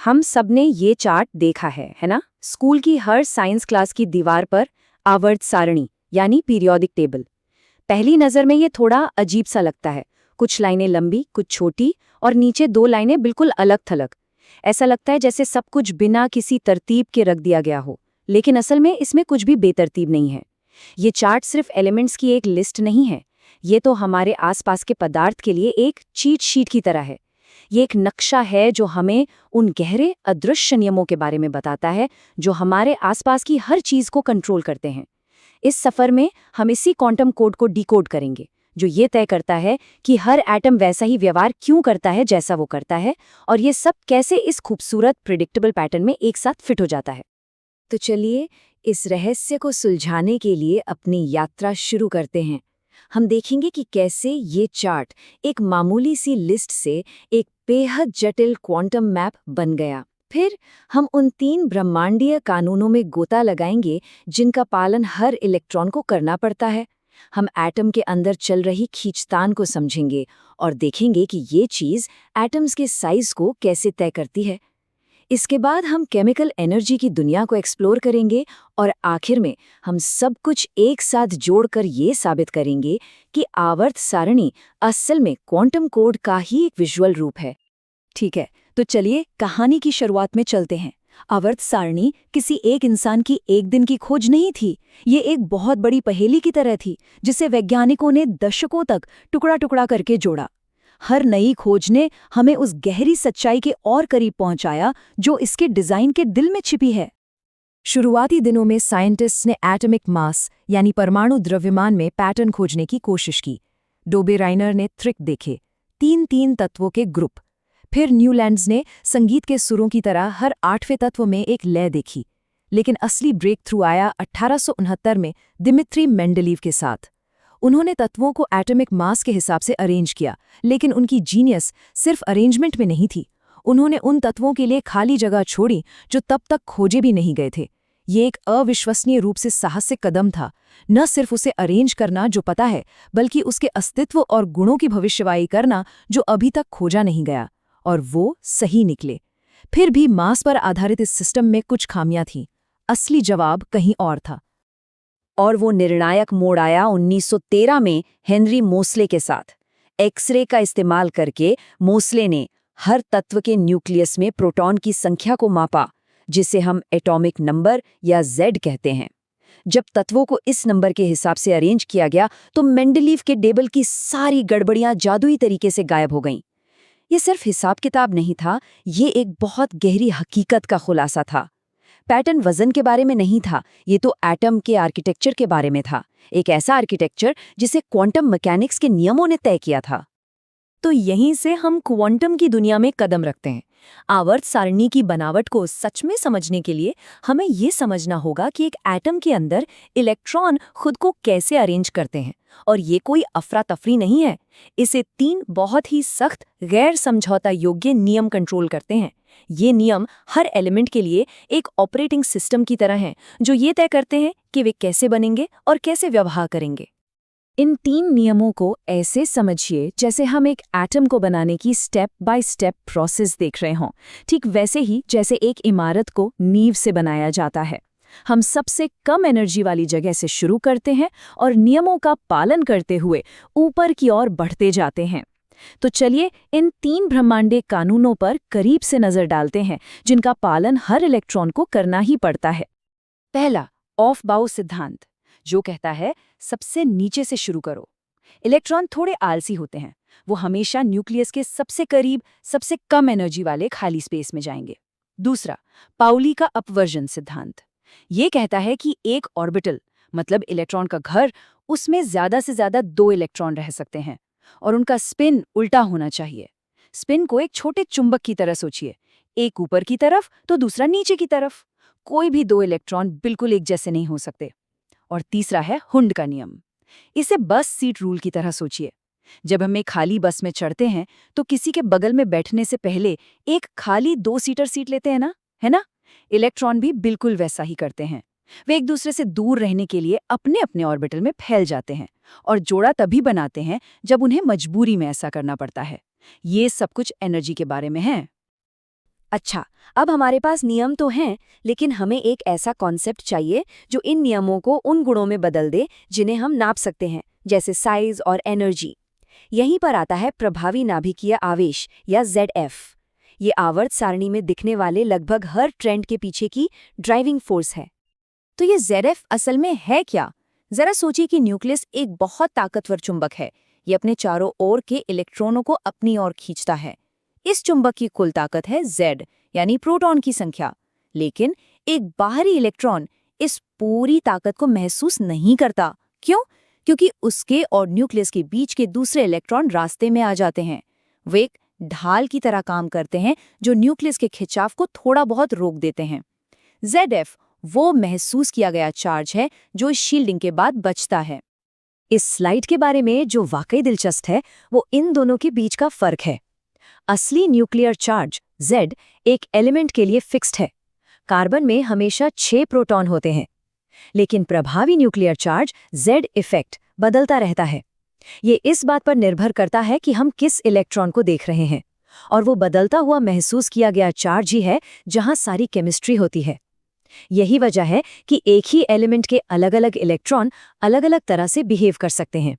हम सबने ये चार्ट देखा है ना? स्कूल की हर साइंस क्लास की दीवार पर आवर्त सारणी यानी पीरियोडिक टेबल। पहली नज़र में ये थोड़ा अजीब सा लगता है। कुछ लाइनें लंबी, कुछ छोटी और नीचे दो लाइनें बिल्कुल अलग थलग। ऐसा लगता है जैसे सब कुछ बिना किसी तरतीब के रख दिया गया हो। लेकिन असल में इसमें कुछ भी बेतरतीब नहीं है। ये चार्ट सिर्फ एलिमेंट्स की एक लिस्ट नहीं है। ये तो हमारे आसपास के पदार्थ के लिए एक चीट शीट की तरह है। ये एक नक्शा है जो हमें उन गहरे अदृश्य नियमों के बारे में बताता है जो हमारे आसपास की हर चीज को कंट्रोल करते हैं। इस सफर में हम इसी क्वांटम कोड को डिकोड करेंगे, जो ये तय करता है कि हर एटम वैसा ही व्यवहार क्यों करता है जैसा वो करता है, और ये सब कैसे इस खूबसूरत प्रिडिक्टेबल पैटर्न में एक साथ फिट हो जाता है। तो चलिए इस रहस्य को सुलझाने के लिए अपनी यात्रा शुरू करते हैं। हम देखेंगे कि कैसे ये चार्ट एक मामूली सी लिस्ट से एक बेहद जटिल क्वांटम मैप बन गया। फिर हम उन 3 ब्रह्मांडीय कानूनों में गोता लगाएंगे जिनका पालन हर इलेक्ट्रॉन को करना पड़ता है। हम एटम के अंदर चल रही खींचतान को समझेंगे और देखेंगे कि ये चीज़ एटम्स के साइज को कैसे तय करती है। इसके बाद हम केमिकल एनर्जी की दुनिया को एक्सप्लोर करेंगे और आखिर में हम सब कुछ एक साथ जोड़कर ये साबित करेंगे कि आवर्त सारणी असल में क्वांटम कोड का ही एक विजुअल रूप है। ठीक है, तो चलिए कहानी की शुरुआत में चलते हैं। आवर्त सारणी किसी एक इंसान की एक दिन की खोज नहीं थी। ये एक बहुत बड़ी पहेली की तरह थी जिसे वैज्ञानिकों ने दशकों तक टुकड़ा टुकड़ा करके जोड़ा। हर नई खोज ने हमें उस गहरी सच्चाई के और करीब पहुंचाया जो इसके डिजाइन के दिल में छिपी है। शुरुआती दिनों में साइंटिस्ट्स ने एटॉमिक मास यानी परमाणु द्रव्यमान में पैटर्न खोजने की कोशिश की। डोबे राइनर ने ट्रिक देखे, 3-3 तत्वों के ग्रुप। फिर न्यूलैंड्स ने संगीत के सुरों की तरह हर 8वें तत्व में एक लय देखी। लेकिन असली ब्रेक थ्रू आया 1869 में दिमित्री मेंडलीव के साथ। उन्होंने तत्वों को एटॉमिक मास के हिसाब से अरेंज किया, लेकिन उनकी जीनियस सिर्फ अरेंजमेंट में नहीं थी। उन्होंने उन तत्वों के लिए खाली जगह छोड़ी जो तब तक खोजे भी नहीं गए थे। ये एक अविश्वसनीय रूप से साहसिक कदम था, न सिर्फ उसे अरेंज करना जो पता है, बल्कि उसके अस्तित्व और गुणों की भविष्यवाणी करना जो अभी तक खोजा नहीं गया। और वो सही निकले। फिर भी मास पर आधारित इस सिस्टम में कुछ खामियां थीं। असली जवाब कहीं और था। और वो निर्णायक मोड़ आया 1913 में हेनरी मोसले के साथ। एक्सरे का इस्तेमाल करके मोसले ने हर तत्व के न्यूक्लियस में प्रोटॉन की संख्या को मापा, जिसे हम एटॉमिक नंबर या Z कहते हैं। जब तत्वों को इस नंबर के हिसाब से अरेंज किया गया तो मेंडलीव के टेबल की सारी गड़बड़ियां जादुई तरीके से गायब हो गईं। ये सिर्फ हिसाब किताब नहीं था, ये एक बहुत गहरी हकीकत का खुलासा था। पैटर्न वजन के बारे में नहीं था, ये तो एटम के आर्किटेक्चर के बारे में था। एक ऐसा आर्किटेक्चर जिसे क्वांटम मैकेनिक्स के नियमों ने तय किया था। तो यहीं से हम क्वांटम की दुनिया में कदम रखते हैं। आवर्त सारणी की बनावट को सच में समझने के लिए हमें ये समझना होगा कि एक एटम के अंदर इलेक्ट्रॉन खुद को कैसे अरेंज करते हैं। और ये कोई अफरा तफरी नहीं है। इसे 3 बहुत ही सख्त गैर समझौता योग्य नियम कंट्रोल करते हैं। ये नियम हर एलिमेंट के लिए एक ऑपरेटिंग सिस्टम की तरह हैं, जो ये तय करते हैं कि वे कैसे बनेंगे और कैसे व्यवहार करेंगे। इन 3 नियमों को ऐसे समझिए जैसे हम एक एटम को बनाने की स्टेप बाय स्टेप प्रोसेस देख रहे हों। ठीक वैसे ही जैसे एक इमारत को नींव से बनाया जाता है। हम सबसे कम एनर्जी वाली जगह से शुरू करते हैं और नियमों का पालन करते हुए ऊपर की ओर बढ़ते जाते हैं। तो चलिए इन 3 ब्रह्मांडीय कानूनों पर करीब से नजर डालते हैं जिनका पालन हर इलेक्ट्रॉन को करना ही पड़ता है। पहला, ऑफ बाउ सिद्धांत, जो कहता है सबसे नीचे से शुरू करो। इलेक्ट्रॉन थोड़े आलसी होते हैं, वो हमेशा न्यूक्लियस के सबसे करीब सबसे कम एनर्जी वाले खाली स्पेस में जाएंगे। दूसरा, पाउली का अपवर्जन सिद्धांत, ये कहता है कि एक ऑर्बिटल मतलब इलेक्ट्रॉन का घर, उसमें ज्यादा से ज्यादा 2 इलेक्ट्रॉन रह सकते हैं और उनका स्पिन उल्टा होना चाहिए। स्पिन को एक छोटे चुंबक की तरह सोचिए, एक ऊपर की तरफ तो दूसरा नीचे की तरफ। कोई भी 2 इलेक्ट्रॉन बिल्कुल एक जैसे नहीं हो सकते। और तीसरा है हुंड का नियम। इसे बस सीट रूल की तरह सोचिए। जब हम एक खाली बस में चढ़ते हैं तो किसी के बगल में बैठने से पहले एक खाली 2 सीटर सीट लेते हैं ना, है ना? इलेक्ट्रॉन भी बिल्कुल वैसा ही करते हैं। वे एक दूसरे से दूर रहने के लिए अपने अपने ऑर्बिटल में फैल जाते हैं और जोड़ा तभी बनाते हैं जब उन्हें मजबूरी में ऐसा करना पड़ता है। ये सब कुछ एनर्जी के बारे में है। अच्छा, अब हमारे पास नियम तो हैं, लेकिन हमें एक ऐसा कॉन्सेप्ट चाहिए जो इन नियमों को उन गुणों में बदल दे जिन्हें हम नाप सकते हैं, जैसे साइज और एनर्जी। यहीं पर आता है प्रभावी नाभिकीय आवेश या ZF। ये आवर्त सारणी में दिखने वाले लगभग हर ट्रेंड के पीछे की ड्राइविंग फोर्स है। तो ये ZF असल में है क्या? जरा सोचिए कि न्यूक्लियस एक बहुत ताकतवर चुंबक है। ये अपने चारों ओर के इलेक्ट्रॉनों को अपनी ओर खींचता है। इस चुंबक की कुल ताकत है Z, यानी प्रोटॉन की संख्या। लेकिन एक बाहरी इलेक्ट्रॉन इस पूरी ताकत को महसूस नहीं करता। क्यों? क्योंकि उसके और न्यूक्लियस के बीच के दूसरे इलेक्ट्रॉन रास्ते में आ जाते हैं। वे एक ढाल की तरह काम करते हैं जो न्यूक्लियस के खिंचाव को थोड़ा बहुत रोक देते हैं। ZF वो महसूस किया गया चार्ज है जो इस शील्डिंग के बाद बचता है। इस स्लाइड के बारे में जो वाकई दिलचस्प है वो इन दोनों के बीच का फर्क है। असली न्यूक्लियर चार्ज Z एक एलिमेंट के लिए फिक्स्ड है। कार्बन में हमेशा 6 प्रोटॉन होते हैं। लेकिन प्रभावी न्यूक्लियर चार्ज Z इफेक्ट बदलता रहता है। ये इस बात पर निर्भर करता है कि हम किस इलेक्ट्रॉन को देख रहे हैं, और वो बदलता हुआ महसूस किया गया चार्ज ही है जहां सारी केमिस्ट्री होती है। यही वजह है कि एक ही एलिमेंट के अलग अलग इलेक्ट्रॉन अलग अलग तरह से बिहेव कर सकते हैं।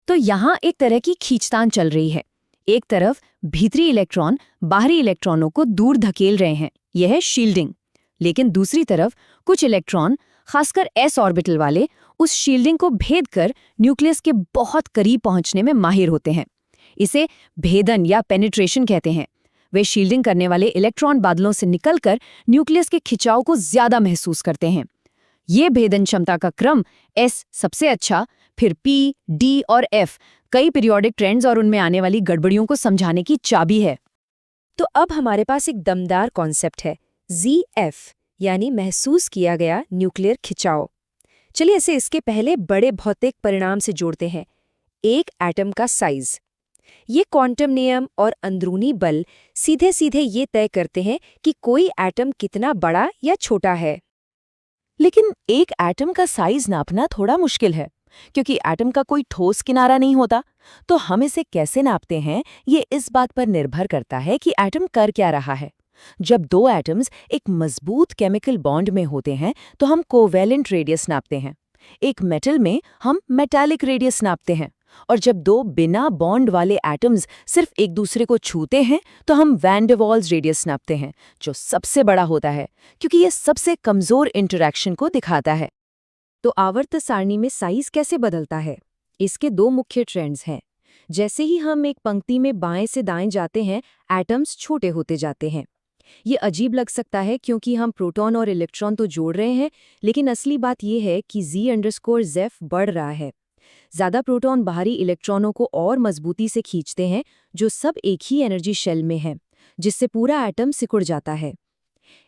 तो यहाँ एक तरह की खींचतान चल रही है। एक तरफ भीतरी इलेक्ट्रॉन बाहरी इलेक्ट्रॉनों को दूर धकेल रहे हैं, यह है शील्डिंग। लेकिन दूसरी तरफ कुछ इलेक्ट्रॉन, खासकर s ऑर्बिटल वाले, उस शील्डिंग को भेद कर न्यूक्लियस के बहुत करीब पहुंचने में माहिर होते हैं। इसे भेदन या पेनिट्रेशन कहते हैं। वे शील्डिंग करने वाले इलेक्ट्रॉन बादलों से निकलकर न्यूक्लियस के खिंचाव को ज्यादा महसूस करते हैं। ये भेदन क्षमता का क्रम S सबसे अच्छा, फिर P, D और F कई पीरियोडिक ट्रेंड्स और उनमें आने वाली गड़बड़ियों को समझाने की चाबी है। तो अब हमारे पास एक दमदार कॉन्सेप्ट है, ZF, यानी महसूस किया गया न्यूक्लियर खिंचाव। चलिए इसे इसके पहले बड़े भौतिक परिणाम से जोड़ते हैं। एक एटम का साइज। ये क्वांटम नियम और अंदरूनी बल सीधे सीधे ये तय करते हैं कि कोई एटम कितना बड़ा या छोटा है। लेकिन एक एटम का साइज नापना थोड़ा मुश्किल है, क्योंकि एटम का कोई ठोस किनारा नहीं होता। तो हम इसे कैसे नापते हैं, ये इस बात पर निर्भर करता है कि एटम कर क्या रहा है। जब दो एटम्स एक मजबूत केमिकल बॉन्ड में होते हैं तो हम कोवैलेंट रेडियस नापते हैं। एक मेटल में हम मेटालिक रेडियस नापते हैं। और जब दो बिना बॉन्ड वाले एटम्स सिर्फ एक दूसरे को छूते हैं तो हम वैन डर वाल्स रेडियस नापते हैं, जो सबसे बड़ा होता है, क्योंकि ये सबसे कमजोर इंटरैक्शन को दिखाता है। तो आवर्त सारणी में साइज कैसे बदलता है? इसके दो मुख्य ट्रेंड्स हैं। जैसे ही हम एक पंक्ति में बाएं से दाएं जाते हैं, एटम्स छोटे होते जाते हैं। ये अजीब लग सकता है क्योंकि हम प्रोटॉन और इलेक्ट्रॉन तो जोड़ रहे हैं, लेकिन असली बात यह है कि Z_F बढ़ रहा है। ज्यादा प्रोटॉन बाहरी इलेक्ट्रॉनों को और मजबूती से खींचते हैं, जो सब एक ही एनर्जी शेल में हैं, जिससे पूरा एटम सिकुड़ जाता है।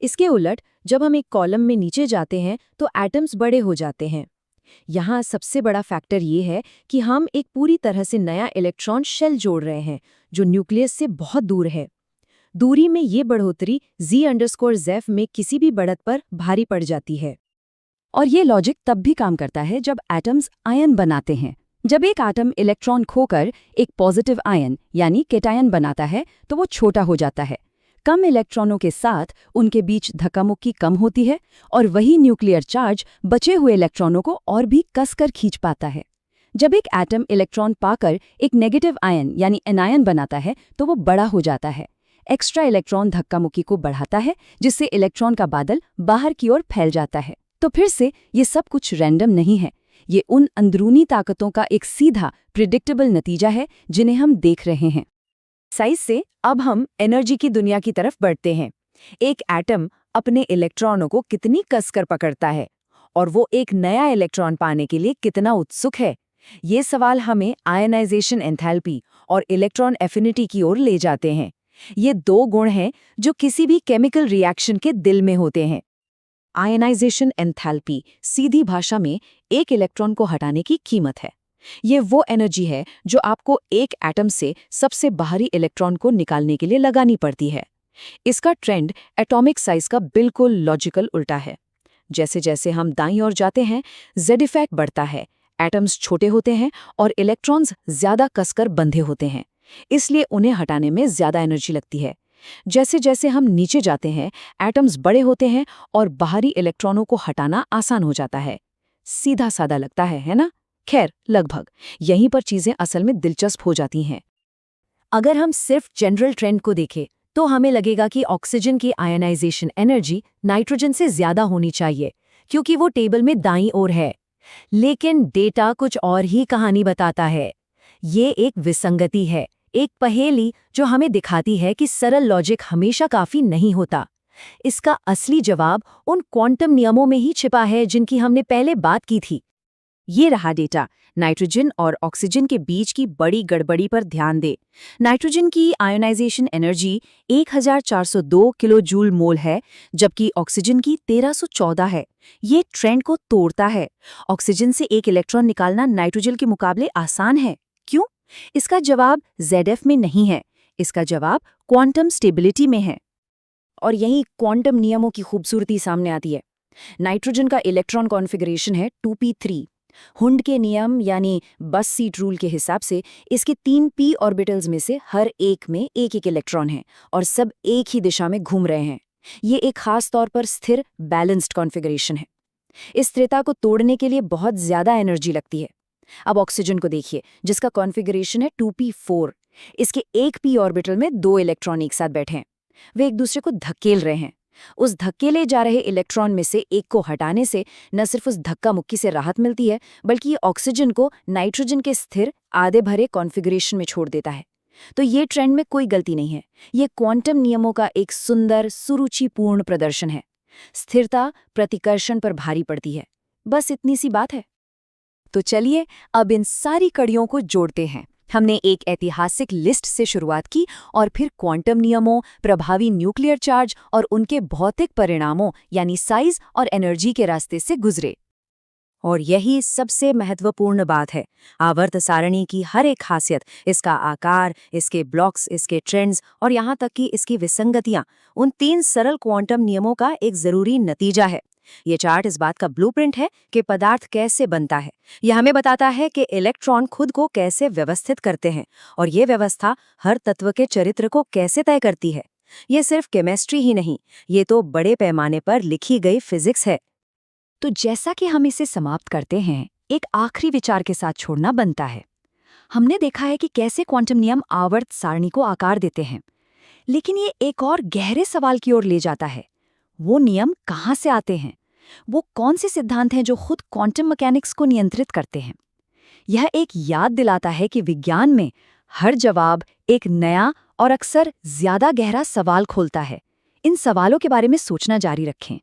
इसके उलट जब हम एक कॉलम में नीचे जाते हैं तो एटम्स बड़े हो जाते हैं। यहाँ सबसे बड़ा फैक्टर ये है कि हम एक पूरी तरह से नया इलेक्ट्रॉन शेल जोड़ रहे हैं, जो न्यूक्लियस से बहुत दूर है। दूरी में ये बढ़ोतरी Z_F में किसी भी बढ़त पर भारी पड़ जाती है। और ये लॉजिक तब भी काम करता है जब एटम्स आयन बनाते हैं। जब एक एटम इलेक्ट्रॉन खोकर एक पॉजिटिव आयन यानी केटायन बनाता है तो वो छोटा हो जाता है। कम इलेक्ट्रॉनों के साथ उनके बीच धक्कामुक्की कम होती है और वही न्यूक्लियर चार्ज बचे हुए इलेक्ट्रॉनों को और भी कसकर खींच पाता है। जब एक एटम इलेक्ट्रॉन पाकर एक नेगेटिव आयन यानी एनायन बनाता है तो वो बड़ा हो जाता है। एक्स्ट्रा इलेक्ट्रॉन धक्कामुक्की को बढ़ाता है, जिससे इलेक्ट्रॉन का बादल बाहर की ओर फैल जाता है। तो फिर से ये सब कुछ रैंडम नहीं है। ये उन अंदरूनी ताकतों का एक सीधा प्रिडिक्टेबल नतीजा है जिन्हें हम देख रहे हैं। साइज से अब हम एनर्जी की दुनिया की तरफ बढ़ते हैं। एक एटम अपने इलेक्ट्रॉनों को कितनी कसकर पकड़ता है और वो एक नया इलेक्ट्रॉन पाने के लिए कितना उत्सुक है, ये सवाल हमें आयनाइजेशन एंथैल्पी और इलेक्ट्रॉन एफिनिटी की ओर ले जाते हैं। ये दो गुण हैं जो किसी भी केमिकल रिएक्शन के दिल में होते हैं। आयनाइजेशन एंथैल्पी सीधी भाषा में एक इलेक्ट्रॉन को हटाने की कीमत है। ये वो एनर्जी है जो आपको एक एटम से सबसे बाहरी इलेक्ट्रॉन को निकालने के लिए लगानी पड़ती है। इसका ट्रेंड एटॉमिक साइज का बिल्कुल लॉजिकल उल्टा है। जैसे जैसे हम दाईं ओर जाते हैं, Z इफेक्ट बढ़ता है, एटम्स छोटे होते हैं और इलेक्ट्रॉन्स ज्यादा कसकर बंधे होते हैं, इसलिए उन्हें हटाने में ज्यादा एनर्जी लगती है। जैसे जैसे हम नीचे जाते हैं, एटम्स बड़े होते हैं और बाहरी इलेक्ट्रॉनों को हटाना आसान हो जाता है। सीधा सादा लगता है ना? खैर, लगभग। यहीं पर चीजें असल में दिलचस्प हो जाती हैं। अगर हम सिर्फ जनरल ट्रेंड को देखें, तो हमें लगेगा कि ऑक्सीजन की आयनाइजेशन एनर्जी नाइट्रोजन से ज्यादा होनी चाहिए, क्योंकि वो टेबल में दाईं ओर है। लेकिन डेटा कुछ और ही कहानी बताता है। ये एक विसंगति है, एक पहेली जो हमें दिखाती है कि सरल लॉजिक हमेशा काफी नहीं होता। इसका असली जवाब उन क्वांटम नियमों में ही छिपा है जिनकी हमने पहले बात की थी। ये रहा डेटा। नाइट्रोजन और ऑक्सीजन के बीच की बड़ी गड़बड़ी पर ध्यान दे। नाइट्रोजन की ionization energy 1402 kilo joule mole है, जबकि ऑक्सीजन की 1314 है। ये ट्रेंड को तोड़ता है। ऑक्सीजन से एक इलेक्ट्रॉन निकालना नाइट्रोजन के मुकाबले आसान है। क्यों? इसका जवाब ZF में नहीं है। इसका जवाब क्वांटम स्टेबिलिटी में है। और यही क्वांटम नियमों की खूबसूरती सामने आती है। नाइट्रोजन का इलेक्ट्रॉन कॉन्फ़िगरेशन है 2p3। हुंड के नियम यानी बस सीट रूल के हिसाब से इसके 3 p ऑर्बिटल्स में से हर एक में एक एक इलेक्ट्रॉन है और सब एक ही दिशा में घूम रहे हैं। ये एक खास तौर पर स्थिर बैलेंस्ड कॉन्फ़िगरेशन है। इस स्थिरता को तोड़ने के लिए बहुत ज्यादा एनर्जी लगती है। अब ऑक्सीजन को देखिए, जिसका कॉन्फ़िगरेशन है 2p4। इसके एक p ऑर्बिटल में 2 इलेक्ट्रॉन एक साथ बैठे हैं। वे एक दूसरे को धकेल रहे हैं। उस धकेले जा रहे इलेक्ट्रॉन में से एक को हटाने से न सिर्फ उस धक्का मुक्की से राहत मिलती है, बल्कि ये ऑक्सीजन को नाइट्रोजन के स्थिर आधे भरे कॉन्फ़िगरेशन में छोड़ देता है। तो ये ट्रेंड में कोई गलती नहीं है। ये क्वांटम नियमों का एक सुंदर सुरुचिपूर्ण प्रदर्शन है। स्थिरता प्रतिकर्षण पर भारी पड़ती है। बस इतनी सी बात है। तो चलिए अब इन सारी कड़ियों को जोड़ते हैं। हमने एक ऐतिहासिक लिस्ट से शुरुआत की और फिर क्वांटम नियमों, प्रभावी न्यूक्लियर चार्ज और उनके भौतिक परिणामों यानी साइज और एनर्जी के रास्ते से गुजरे। और यही सबसे महत्वपूर्ण बात है। आवर्त सारणी की हर एक खासियत, इसका आकार, इसके ब्लॉक्स, इसके ट्रेंड्स और यहाँ तक कि इसकी विसंगतियाँ, उन 3 सरल क्वांटम नियमों का एक जरूरी नतीजा है। ये चार्ट इस बात का ब्लूप्रिंट है कि पदार्थ कैसे बनता है। यह हमें बताता है कि इलेक्ट्रॉन खुद को कैसे व्यवस्थित करते हैं और ये व्यवस्था हर तत्व के चरित्र को कैसे तय करती है। ये सिर्फ केमिस्ट्री ही नहीं, ये तो बड़े पैमाने पर लिखी गई फिजिक्स है। तो जैसा कि हम इसे समाप्त करते हैं, एक आखिरी विचार के साथ छोड़ना बनता है। हमने देखा है कि कैसे क्वांटम नियम आवर्त सारणी को आकार देते हैं, लेकिन ये एक और गहरे सवाल की ओर ले जाता है। वो नियम कहाँ से आते हैं? वो कौन से सिद्धांत हैं जो खुद क्वांटम मैकेनिक्स को नियंत्रित करते हैं? यह एक याद दिलाता है कि विज्ञान में हर जवाब एक नया और अक्सर ज्यादा गहरा सवाल खोलता है। इन सवालों के बारे में सोचना जारी रखें।